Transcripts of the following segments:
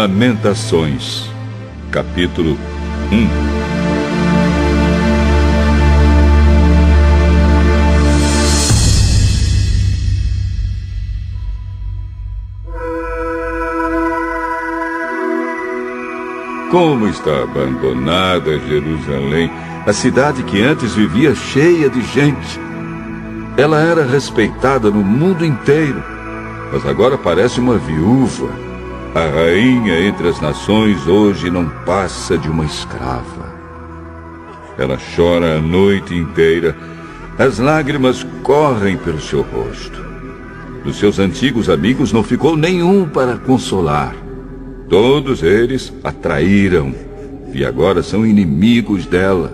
Lamentações, capítulo 1. Como está abandonada Jerusalém, a cidade que antes vivia cheia de gente. Ela era respeitada no mundo inteiro, mas agora parece uma viúva. A rainha entre as nações hoje não passa de uma escrava. Ela chora a noite inteira, as lágrimas correm pelo seu rosto. Dos seus antigos amigos não ficou nenhum para consolar. Todos eles a traíram e agora são inimigos dela.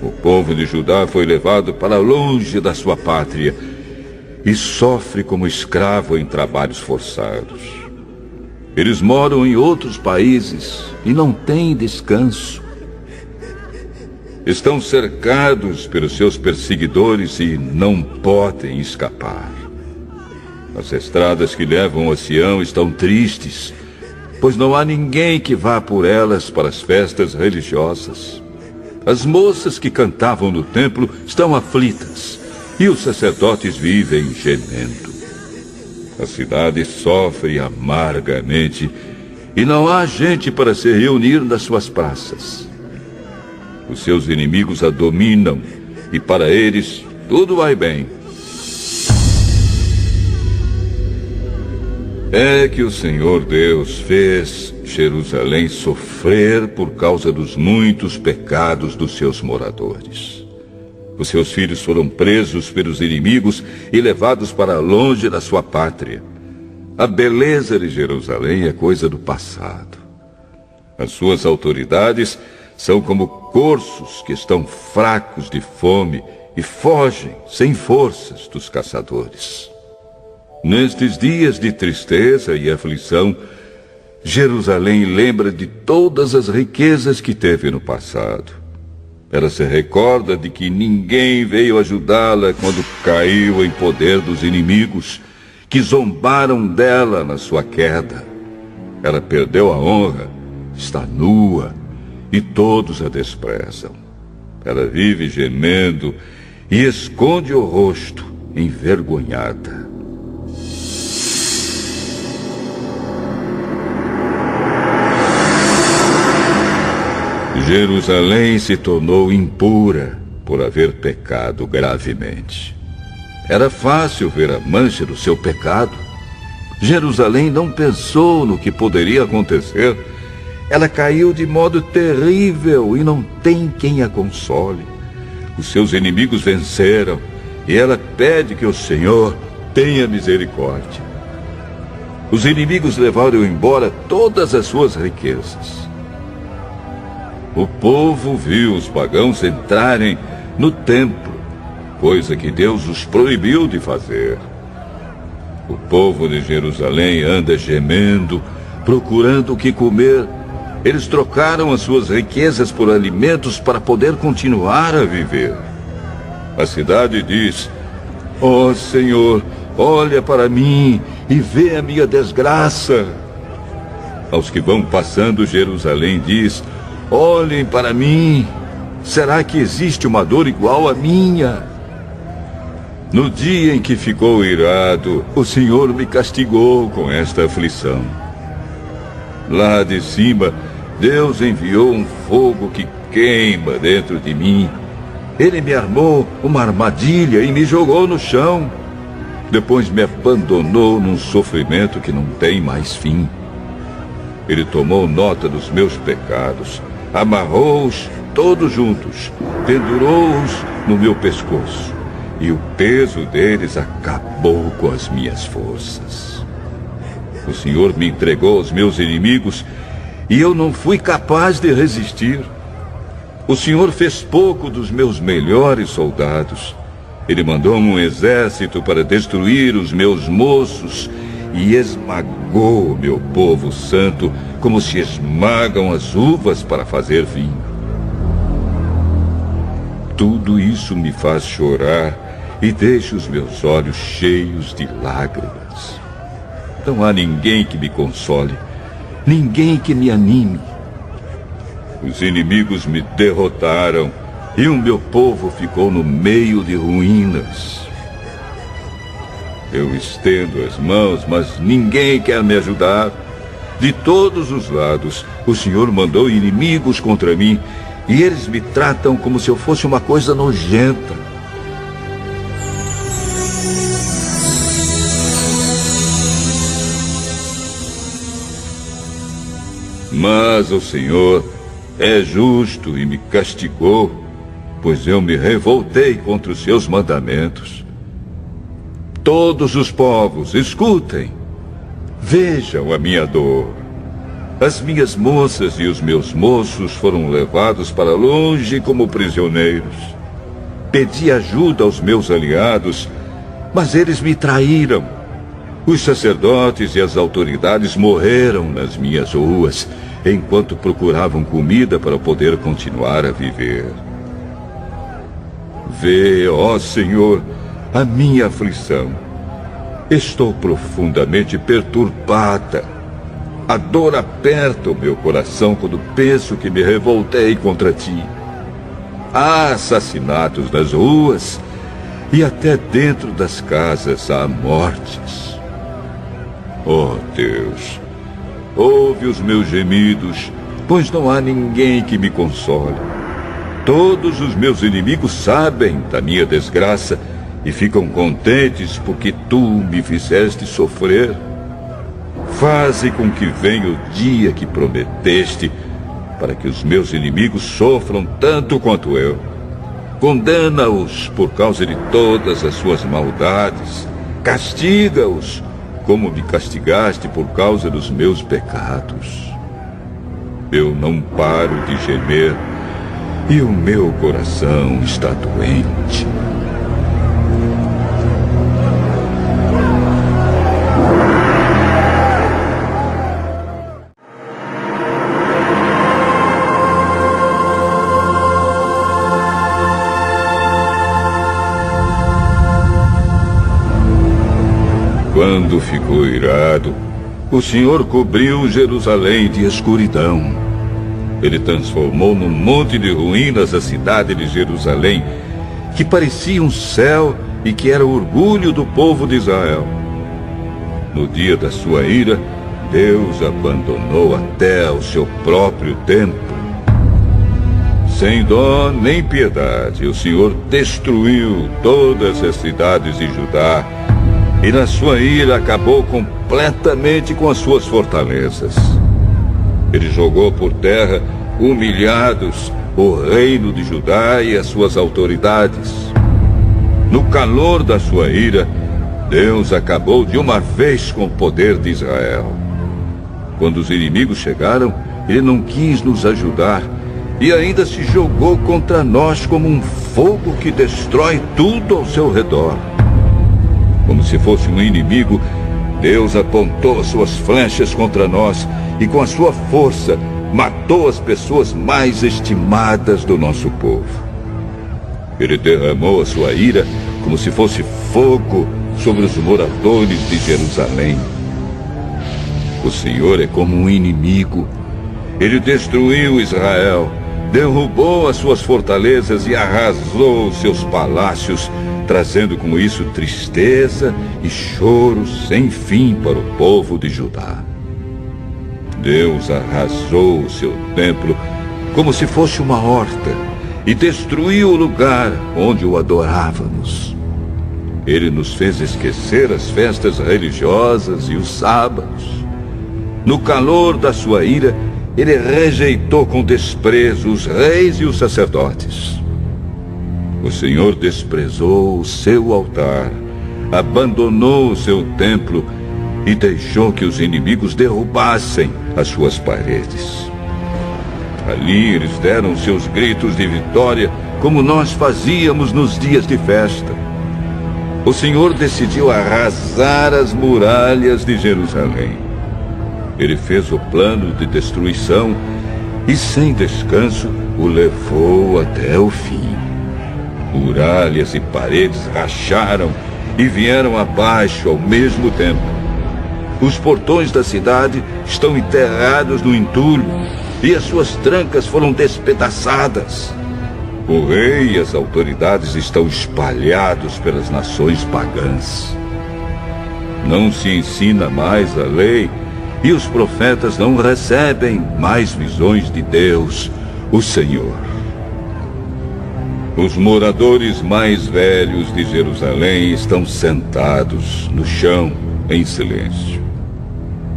O povo de Judá foi levado para longe da sua pátria e sofre como escravo em trabalhos forçados. Eles moram em outros países e não têm descanso. Estão cercados pelos seus perseguidores e não podem escapar. As estradas que levam a Sião estão tristes, pois não há ninguém que vá por elas para as festas religiosas. As moças que cantavam no templo estão aflitas, e os sacerdotes vivem gemendo. A cidade sofre amargamente, e não há gente para se reunir nas suas praças. Os seus inimigos a dominam, e para eles tudo vai bem. É que o Senhor Deus fez Jerusalém sofrer por causa dos muitos pecados dos seus moradores. Os seus filhos foram presos pelos inimigos e levados para longe da sua pátria. A beleza de Jerusalém é coisa do passado. As suas autoridades são como corços que estão fracos de fome e fogem sem forças dos caçadores. Nestes dias de tristeza e aflição, Jerusalém lembra de todas as riquezas que teve no passado. Ela se recorda de que ninguém veio ajudá-la quando caiu em poder dos inimigos, que zombaram dela na sua queda. Ela perdeu a honra, está nua, e todos a desprezam. Ela vive gemendo e esconde o rosto, envergonhada. Jerusalém se tornou impura por haver pecado gravemente. Era fácil ver a mancha do seu pecado. Jerusalém não pensou no que poderia acontecer. Ela caiu de modo terrível e não tem quem a console. Os seus inimigos venceram e ela pede que o Senhor tenha misericórdia. Os inimigos levaram embora todas as suas riquezas. O povo viu os pagãos entrarem no templo, coisa que Deus os proibiu de fazer. O povo de Jerusalém anda gemendo, procurando o que comer. Eles trocaram as suas riquezas por alimentos para poder continuar a viver. A cidade diz: "Ó Senhor, olha para mim e vê a minha desgraça." Aos que vão passando, Jerusalém diz: "Olhem para mim, será que existe uma dor igual à minha?" No dia em que ficou irado, o Senhor me castigou com esta aflição. Lá de cima, Deus enviou um fogo que queima dentro de mim. Ele me armou uma armadilha e me jogou no chão. Depois me abandonou num sofrimento que não tem mais fim. Ele tomou nota dos meus pecados, amarrou-os todos juntos, pendurou-os no meu pescoço, e o peso deles acabou com as minhas forças. O Senhor me entregou aos meus inimigos, e eu não fui capaz de resistir. O Senhor fez pouco dos meus melhores soldados. Ele mandou um exército para destruir os meus moços e esmagou o meu povo santo, como se esmagam as uvas para fazer vinho. Tudo isso me faz chorar e deixa os meus olhos cheios de lágrimas. Não há ninguém que me console. ninguém que me anime. Os inimigos me derrotaram e o meu povo ficou no meio de ruínas. Eu estendo as mãos, mas ninguém quer me ajudar. De todos os lados, o Senhor mandou inimigos contra mim e eles me tratam como se eu fosse uma coisa nojenta. Mas o Senhor é justo e me castigou, pois eu me revoltei contra os seus mandamentos. Todos os povos, escutem, vejam a minha dor. As minhas moças e os meus moços foram levados para longe como prisioneiros. Pedi ajuda aos meus aliados, mas eles me traíram. Os sacerdotes e as autoridades morreram nas minhas ruas, enquanto procuravam comida para poder continuar a viver. Vê, ó Senhor, a minha aflição. Estou profundamente perturbada. A dor aperta o meu coração quando penso que me revoltei contra ti. Há assassinatos nas ruas e até dentro das casas há mortes. Oh Deus, ouve os meus gemidos, pois não há ninguém que me console. Todos os meus inimigos sabem da minha desgraça e ficam contentes porque tu me fizeste sofrer. Faze com que venha o dia que prometeste, para que os meus inimigos sofram tanto quanto eu. Condena-os por causa de todas as suas maldades. Castiga-os como me castigaste por causa dos meus pecados. Eu não paro de gemer e o meu coração está doente. Quando ficou irado, o Senhor cobriu Jerusalém de escuridão. Ele transformou num monte de ruínas a cidade de Jerusalém, que parecia um céu e que era orgulho do povo de Israel. No dia da sua ira, Deus abandonou até o seu próprio templo. Sem dó nem piedade, o Senhor destruiu todas as cidades de Judá, e na sua ira acabou completamente com as suas fortalezas. Ele jogou por terra, humilhados, o reino de Judá e as suas autoridades. No calor da sua ira, Deus acabou de uma vez com o poder de Israel. Quando os inimigos chegaram, ele não quis nos ajudar e ainda se jogou contra nós como um fogo que destrói tudo ao seu redor. Como se fosse um inimigo, Deus apontou as suas flechas contra nós e com a sua força matou as pessoas mais estimadas do nosso povo. Ele derramou a sua ira como se fosse fogo sobre os moradores de Jerusalém. O Senhor é como um inimigo. Ele destruiu Israel, derrubou as suas fortalezas e arrasou os seus palácios, trazendo com isso tristeza e choro sem fim para o povo de Judá. Deus arrasou o seu templo como se fosse uma horta e destruiu o lugar onde o adorávamos. Ele nos fez esquecer as festas religiosas e os sábados. No calor da sua ira, ele rejeitou com desprezo os reis e os sacerdotes. O Senhor desprezou o seu altar, abandonou o seu templo e deixou que os inimigos derrubassem as suas paredes. Ali eles deram seus gritos de vitória, como nós fazíamos nos dias de festa. O Senhor decidiu arrasar as muralhas de Jerusalém. Ele fez o plano de destruição e, sem descanso, o levou até o fim. Muralhas e paredes racharam e vieram abaixo ao mesmo tempo. Os portões da cidade estão enterrados no entulho e as suas trancas foram despedaçadas. O rei e as autoridades estão espalhados pelas nações pagãs. Não se ensina mais a lei e os profetas não recebem mais visões de Deus, o Senhor. Os moradores mais velhos de Jerusalém estão sentados no chão em silêncio.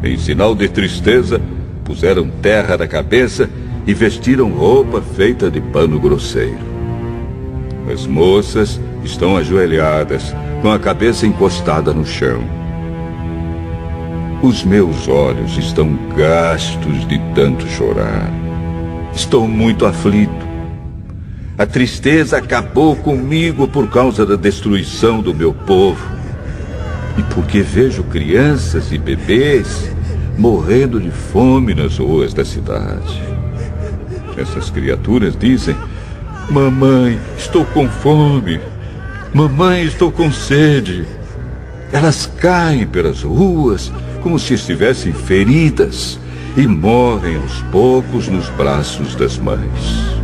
Em sinal de tristeza, puseram terra na cabeça e vestiram roupa feita de pano grosseiro. As moças estão ajoelhadas, com a cabeça encostada no chão. Os meus olhos estão gastos de tanto chorar. Estou muito aflito. A tristeza acabou comigo por causa da destruição do meu povo. E porque vejo crianças e bebês morrendo de fome nas ruas da cidade. Essas criaturas dizem: mamãe, estou com fome. Mamãe, estou com sede. Elas caem pelas ruas como se estivessem feridas e morrem aos poucos nos braços das mães.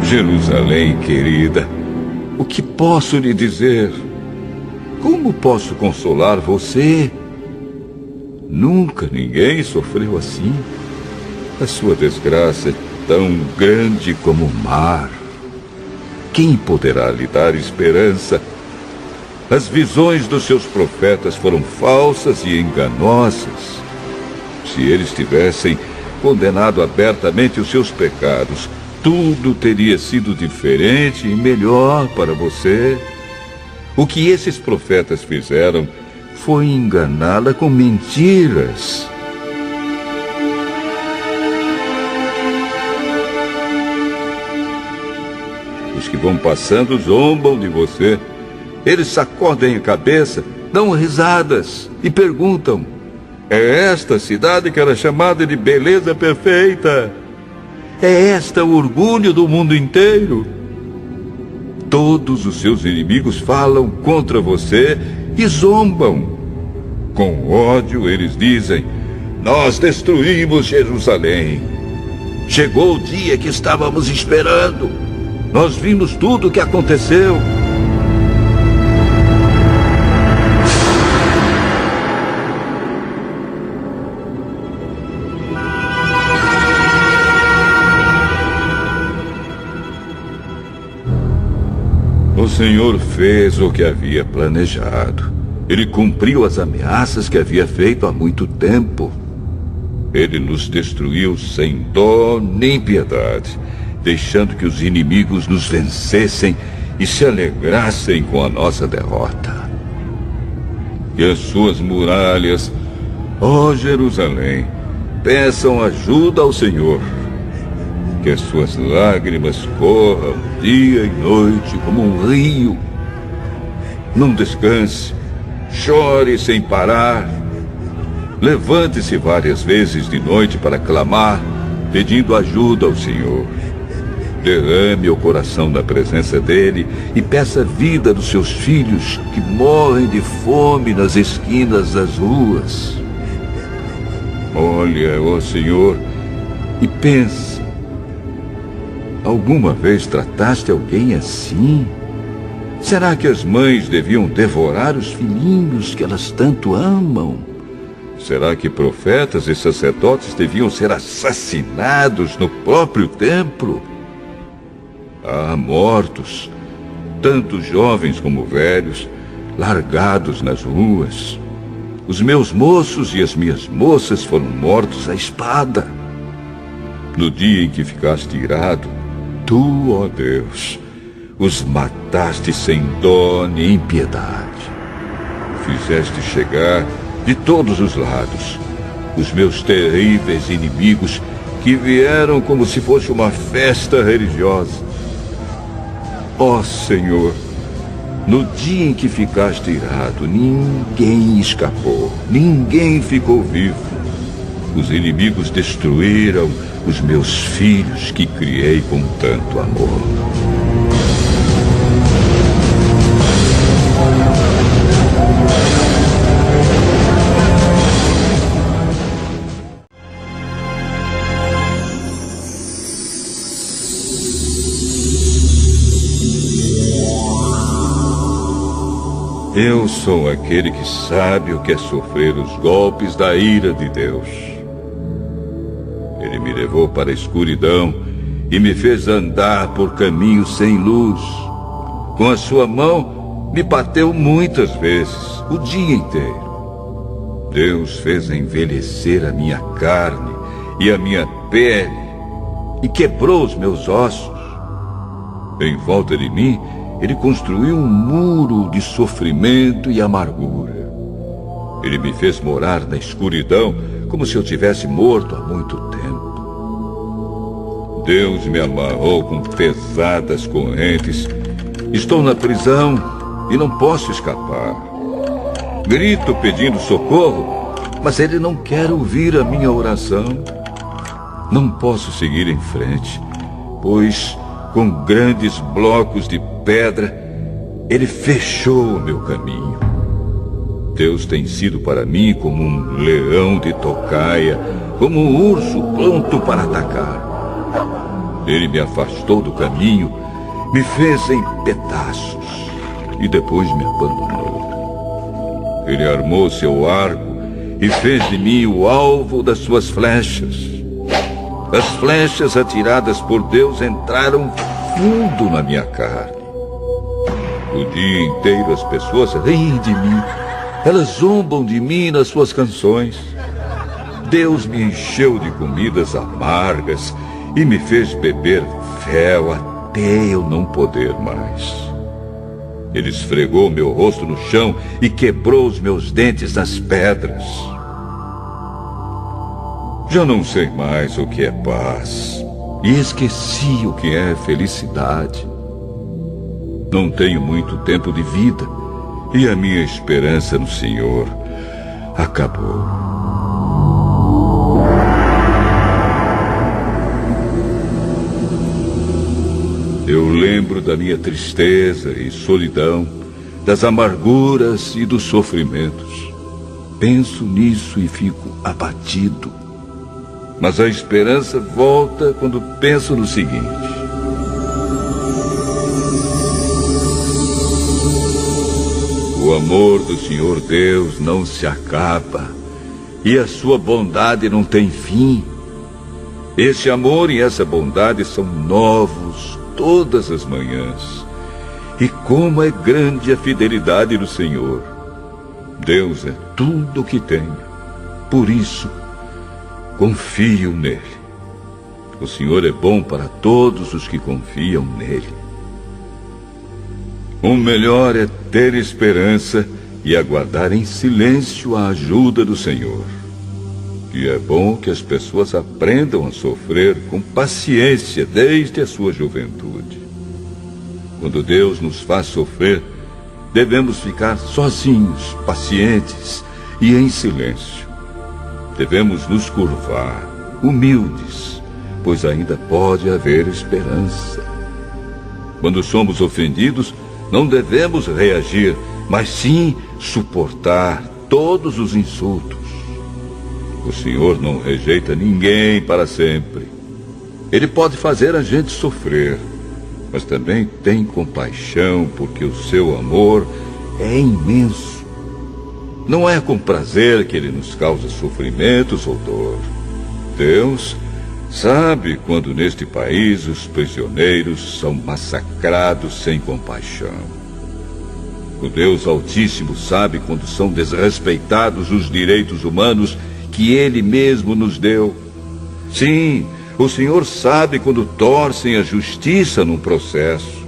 Jerusalém, querida, o que posso lhe dizer? Como posso consolar você? Nunca ninguém sofreu assim. A sua desgraça é tão grande como o mar. Quem poderá lhe dar esperança? As visões dos seus profetas foram falsas e enganosas. Se eles tivessem condenado abertamente os seus pecados, tudo teria sido diferente e melhor para você. O que esses profetas fizeram foi enganá-la com mentiras. Os que vão passando zombam de você. Eles sacodem a cabeça, dão risadas e perguntam: é esta a cidade que era chamada de beleza perfeita? É esta o orgulho do mundo inteiro? Todos os seus inimigos falam contra você e zombam. Com ódio eles dizem: nós destruímos Jerusalém. Chegou o dia que estávamos esperando. Nós vimos tudo o que aconteceu. O Senhor fez o que havia planejado. Ele cumpriu as ameaças que havia feito há muito tempo. Ele nos destruiu sem dó nem piedade, deixando que os inimigos nos vencessem e se alegrassem com a nossa derrota. Que as suas muralhas, ó Jerusalém, peçam ajuda ao Senhor. Que as suas lágrimas corram dia e noite como um rio. Não descanse, chore sem parar. Levante-se várias vezes de noite para clamar, pedindo ajuda ao Senhor. Derrame o coração na presença dele e peça a vida dos seus filhos que morrem de fome nas esquinas das ruas. Olha, ó Senhor, e pense: alguma vez trataste alguém assim? Será que as mães deviam devorar os filhinhos que elas tanto amam? Será que profetas e sacerdotes deviam ser assassinados no próprio templo? Há mortos, tanto jovens como velhos, largados nas ruas. Os meus moços e as minhas moças foram mortos à espada. No dia em que ficaste irado, tu, ó Deus, os mataste sem dó nem piedade. Fizeste chegar de todos os lados os meus terríveis inimigos, que vieram como se fosse uma festa religiosa. Ó Senhor, no dia em que ficaste irado, ninguém escapou, ninguém ficou vivo. os inimigos destruíram os meus filhos que criei com tanto amor. Eu sou aquele que sabe o que é sofrer os golpes da ira de Deus. Ele me levou para a escuridão e me fez andar por caminhos sem luz. Com a sua mão, me bateu muitas vezes, o dia inteiro. Deus fez envelhecer a minha carne e a minha pele e quebrou os meus ossos. Em volta de mim, Ele construiu um muro de sofrimento e amargura. Ele me fez morar na escuridão, como se eu tivesse morto há muito tempo. Deus me amarrou com pesadas correntes. Estou na prisão e não posso escapar. Grito pedindo socorro, mas Ele não quer ouvir a minha oração. Não posso seguir em frente, pois com grandes blocos de pedra, Ele fechou o meu caminho. Deus tem sido para mim como um leão de tocaia, como um urso pronto para atacar. Ele me afastou do caminho, me fez em pedaços e depois me abandonou. Ele armou seu arco e fez de mim o alvo das suas flechas. As flechas atiradas por Deus entraram fundo na minha carne. O dia inteiro as pessoas riem de mim. Elas zombam de mim nas suas canções. Deus me encheu de comidas amargas e me fez beber fel até eu não poder mais. Ele esfregou meu rosto no chão e quebrou os meus dentes nas pedras. Já não sei mais o que é paz e esqueci o que é felicidade. Não tenho muito tempo de vida e a minha esperança no Senhor acabou. Eu lembro da minha tristeza e solidão, das amarguras e dos sofrimentos. Penso nisso e fico abatido. Mas a esperança volta quando penso no seguinte: o amor do Senhor Deus não se acaba e a sua bondade não tem fim. Esse amor e essa bondade são novos todas as manhãs. E como é grande a fidelidade do Senhor. Deus é tudo o que tenho. Por isso, confio nele. O Senhor é bom para todos os que confiam nele. O melhor é ter esperança e aguardar em silêncio a ajuda do Senhor. E é bom que as pessoas aprendam a sofrer com paciência desde a sua juventude. Quando Deus nos faz sofrer, devemos ficar sozinhos, pacientes e em silêncio. Devemos nos curvar, humildes, pois ainda pode haver esperança. Quando somos ofendidos, não devemos reagir, mas sim suportar todos os insultos. O Senhor não rejeita ninguém para sempre. Ele pode fazer a gente sofrer, mas também tem compaixão, porque o seu amor é imenso. Não é com prazer que ele nos causa sofrimentos ou dor. Deus sabe quando neste país os prisioneiros são massacrados sem compaixão. O Deus Altíssimo sabe quando são desrespeitados os direitos humanos que Ele mesmo nos deu. Sim, o Senhor sabe quando torcem a justiça num processo.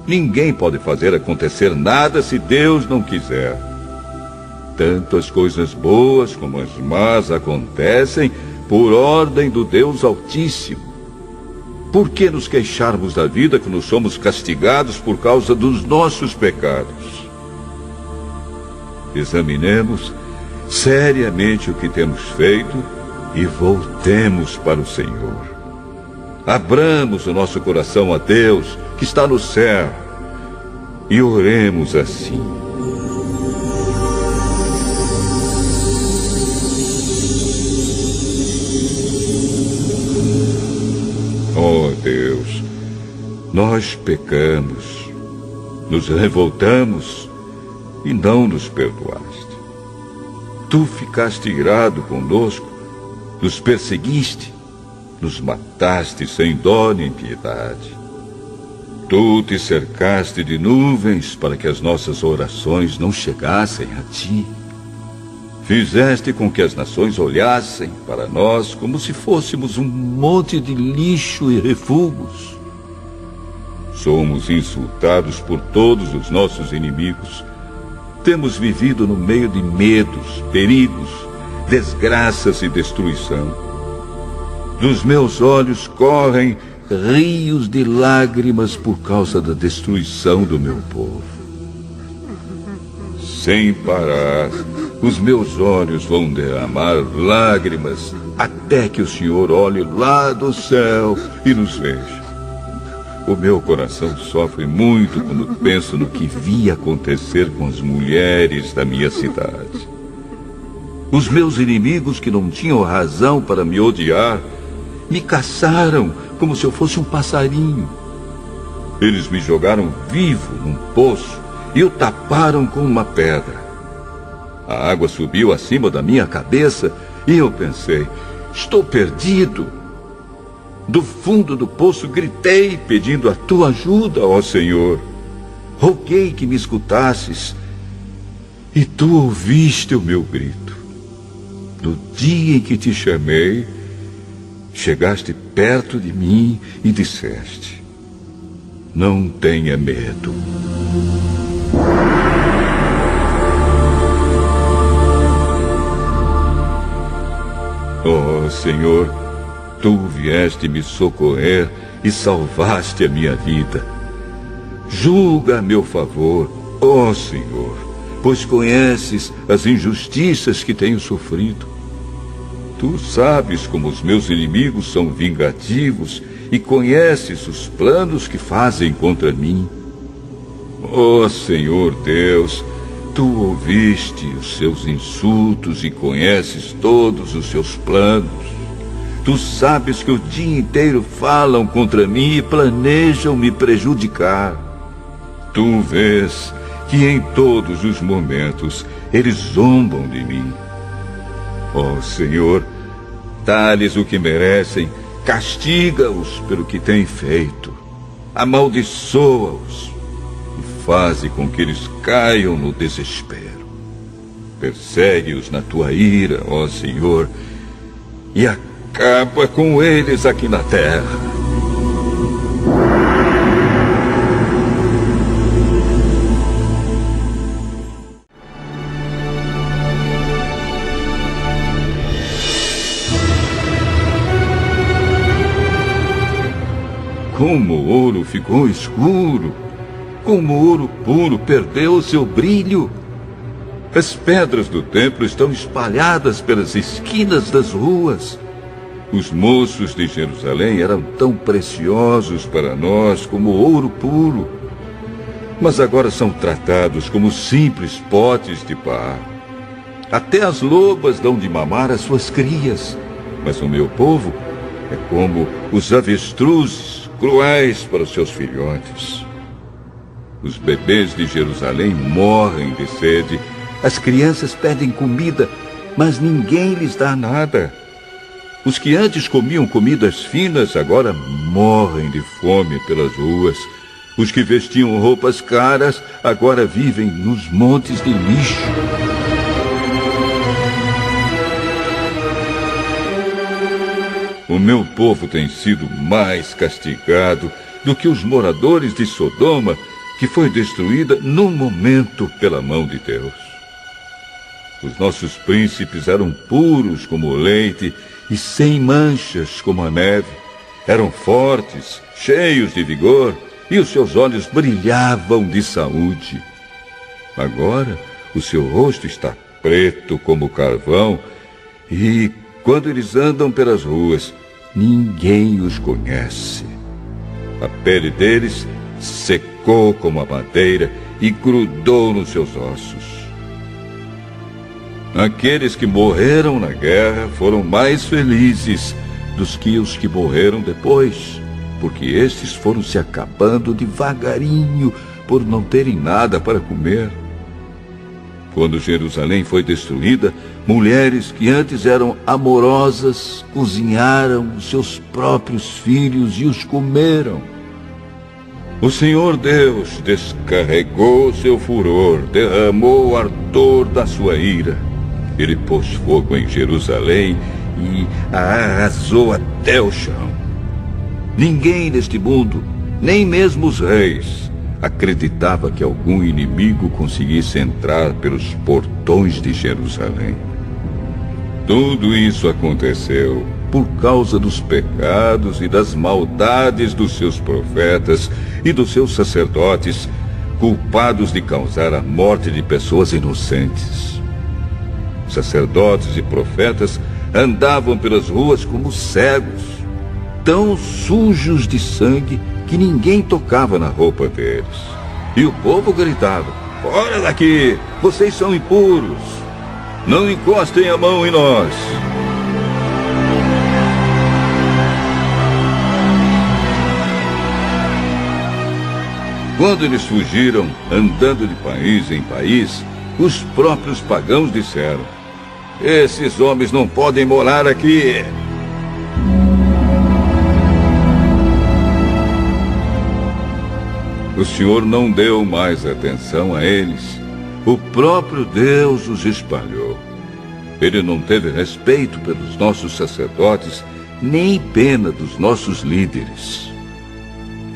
Ninguém pode fazer acontecer nada se Deus não quiser. Tanto as coisas boas como as más acontecem por ordem do Deus Altíssimo. Por que nos queixarmos da vida quando somos castigados por causa dos nossos pecados? Examinemos seriamente o que temos feito e voltemos para o Senhor. Abramos o nosso coração a Deus, que está no céu, e oremos assim. Ó Deus, nós pecamos, nos revoltamos e não nos perdoaste. Tu ficaste irado conosco, nos perseguiste, nos mataste sem dó nem piedade. Tu te cercaste de nuvens para que as nossas orações não chegassem a ti. Fizeste com que as nações olhassem para nós como se fôssemos um monte de lixo e refugos. Somos insultados por todos os nossos inimigos. Temos vivido no meio de medos, perigos, desgraças e destruição. Dos meus olhos correm rios de lágrimas por causa da destruição do meu povo. Sem parar, os meus olhos vão derramar lágrimas até que o Senhor olhe lá do céu e nos veja. O meu coração sofre muito quando penso no que vi acontecer com as mulheres da minha cidade. Os meus inimigos, que não tinham razão para me odiar, me caçaram como se eu fosse um passarinho. Eles me jogaram vivo num poço e o taparam com uma pedra. A água subiu acima da minha cabeça e eu pensei, estou perdido. Do fundo do poço gritei pedindo a tua ajuda, ó Senhor. Roguei que me escutasses e tu ouviste o meu grito. No dia em que te chamei, chegaste perto de mim e disseste, não tenha medo. Ó Senhor, tu vieste me socorrer e salvaste a minha vida. Julga a meu favor, ó Senhor, pois conheces as injustiças que tenho sofrido. Tu sabes como os meus inimigos são vingativos e conheces os planos que fazem contra mim. Ó Senhor Deus, tu ouviste os seus insultos e conheces todos os seus planos. Tu sabes que o dia inteiro falam contra mim e planejam me prejudicar. Tu vês que em todos os momentos eles zombam de mim. Ó Senhor, dá-lhes o que merecem, castiga-os pelo que têm feito, amaldiçoa-os e faze com que eles caiam no desespero. Persegue-os na tua ira, ó Senhor, e acaba com eles aqui na terra. Como o ouro ficou escuro, como o ouro puro perdeu o seu brilho. As pedras do templo estão espalhadas pelas esquinas das ruas. Os moços de Jerusalém eram tão preciosos para nós como ouro puro, mas agora são tratados como simples potes de barro. Até as lobas dão de mamar às suas crias, mas o meu povo é como os avestruzes, cruéis para os seus filhotes. Os bebês de Jerusalém morrem de sede. As crianças pedem comida, mas ninguém lhes dá nada. Os que antes comiam comidas finas agora morrem de fome pelas ruas. Os que vestiam roupas caras agora vivem nos montes de lixo. O meu povo tem sido mais castigado do que os moradores de Sodoma, que foi destruída num momento pela mão de Deus. Os nossos príncipes eram puros como o leite e sem manchas como a neve. Eram fortes, cheios de vigor, e os seus olhos brilhavam de saúde. Agora, o seu rosto está preto como carvão e Quando eles andam pelas ruas, ninguém os conhece. A pele deles secou como a madeira e grudou nos seus ossos. Aqueles que morreram na guerra foram mais felizes dos que os que morreram depois, porque estes foram se acabando devagarinho por não terem nada para comer. Quando Jerusalém foi destruída, mulheres que antes eram amorosas cozinharam os seus próprios filhos e os comeram. O Senhor Deus descarregou seu furor, derramou o ardor da sua ira. Ele pôs fogo em Jerusalém e a arrasou até o chão. Ninguém neste mundo, nem mesmo os reis, acreditava que algum inimigo conseguisse entrar pelos portões de Jerusalém. Tudo isso aconteceu por causa dos pecados e das maldades dos seus profetas e dos seus sacerdotes, culpados de causar a morte de pessoas inocentes. Sacerdotes e profetas andavam pelas ruas como cegos, tão sujos de sangue que ninguém tocava na roupa deles. E o povo gritava: "Fora daqui! Vocês são impuros! Não encostem a mão em nós!" Quando eles fugiram, andando de país em país, os próprios pagãos disseram: "Esses homens não podem morar aqui." O Senhor não deu mais atenção a eles. O próprio Deus os espalhou. Ele não teve respeito pelos nossos sacerdotes, nem pena dos nossos líderes.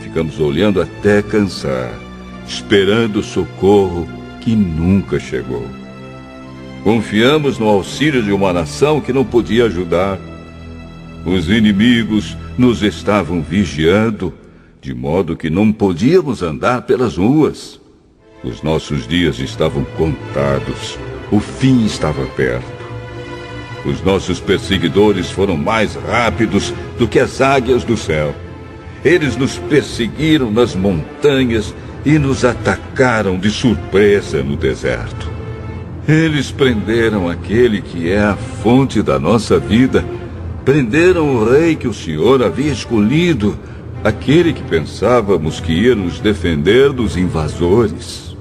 Ficamos olhando até cansar, esperando o socorro que nunca chegou. Confiamos no auxílio de uma nação que não podia ajudar. Os inimigos nos estavam vigiando, de modo que não podíamos andar pelas ruas. Os nossos dias estavam contados. O fim estava perto. Os nossos perseguidores foram mais rápidos do que as águias do céu. Eles nos perseguiram nas montanhas e nos atacaram de surpresa no deserto. Eles prenderam aquele que é a fonte da nossa vida. Prenderam o rei que o Senhor havia escolhido, aquele que pensávamos que ia nos defender dos invasores.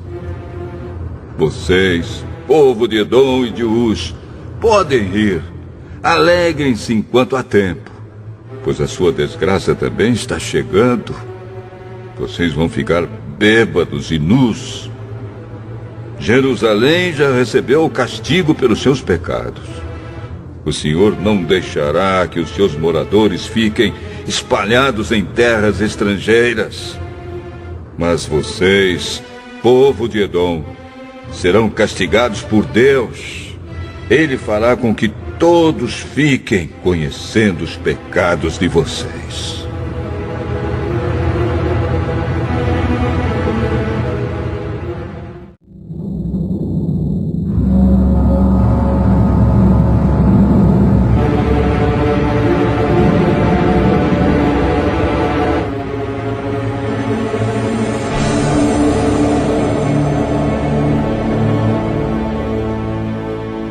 Vocês, povo de Edom e de Uz, podem rir. Alegrem-se enquanto há tempo, pois a sua desgraça também está chegando. Vocês vão ficar bêbados e nus. Jerusalém já recebeu o castigo pelos seus pecados. O Senhor não deixará que os seus moradores fiquem espalhados em terras estrangeiras. Mas vocês, povo de Edom, serão castigados por Deus. Ele fará com que todos fiquem conhecendo os pecados de vocês.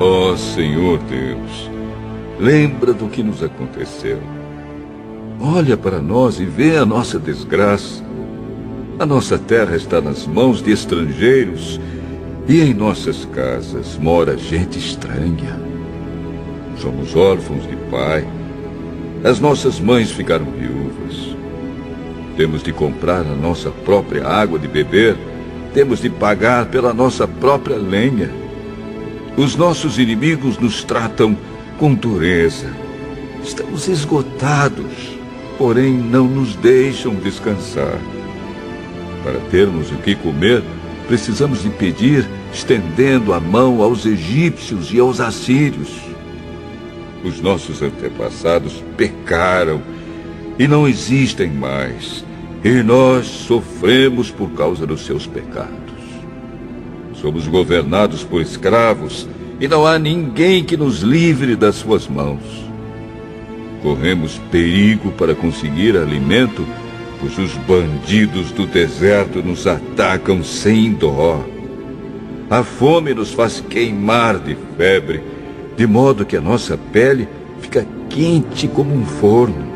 Ó Senhor Deus, lembra do que nos aconteceu. Olha para nós e vê a nossa desgraça. A nossa terra está nas mãos de estrangeiros e em nossas casas mora gente estranha. Somos órfãos de pai. As nossas mães ficaram viúvas. Temos de comprar a nossa própria água de beber. Temos de pagar pela nossa própria lenha. Os nossos inimigos nos tratam com dureza. Estamos esgotados, porém não nos deixam descansar. Para termos o que comer, precisamos de pedir, estendendo a mão aos egípcios e aos assírios. Os nossos antepassados pecaram e não existem mais, e nós sofremos por causa dos seus pecados. Somos governados por escravos e não há ninguém que nos livre das suas mãos. Corremos perigo para conseguir alimento, pois os bandidos do deserto nos atacam sem dó. A fome nos faz queimar de febre, de modo que a nossa pele fica quente como um forno.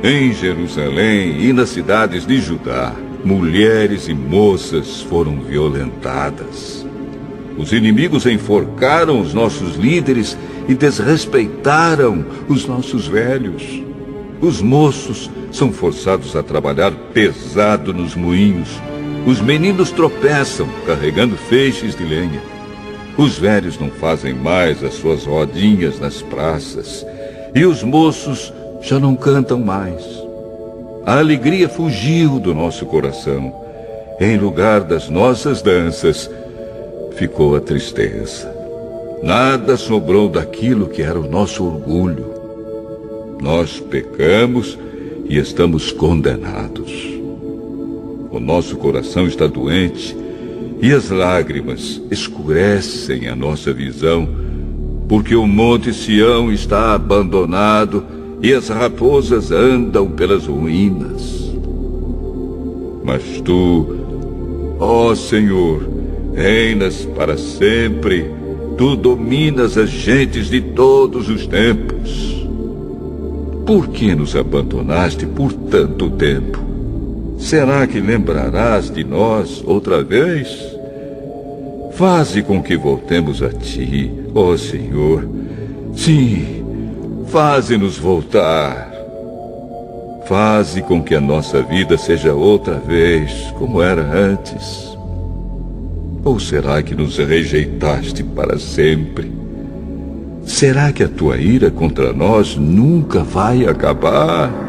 Em Jerusalém e nas cidades de Judá, mulheres e moças foram violentadas. Os inimigos enforcaram os nossos líderes e desrespeitaram os nossos velhos. Os moços são forçados a trabalhar pesado nos moinhos. Os meninos tropeçam carregando feixes de lenha. Os velhos não fazem mais as suas rodinhas nas praças. E os moços já não cantam mais. A alegria fugiu do nosso coração. Em lugar das nossas danças, ficou a tristeza. Nada sobrou daquilo que era o nosso orgulho. Nós pecamos e estamos condenados. O nosso coração está doente e as lágrimas escurecem a nossa visão, porque o monte Sião está abandonado e as raposas andam pelas ruínas. Mas tu, ó Senhor, reinas para sempre. Tu dominas as gentes de todos os tempos. Por que nos abandonaste por tanto tempo? Será que lembrarás de nós outra vez? Faze com que voltemos a ti, ó Senhor. Sim, faze-nos voltar. Faze com que a nossa vida seja outra vez como era antes. Ou será que nos rejeitaste para sempre? Será que a tua ira contra nós nunca vai acabar?